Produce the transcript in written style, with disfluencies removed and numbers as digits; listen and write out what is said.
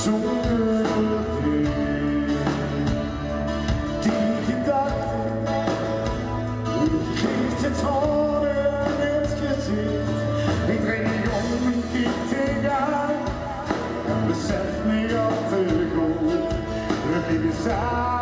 Zonnebril, die gedachte, geeft het horen in het gezicht. Ik breng je om een keer tegenaan en besef me al te goed. We liggen samen.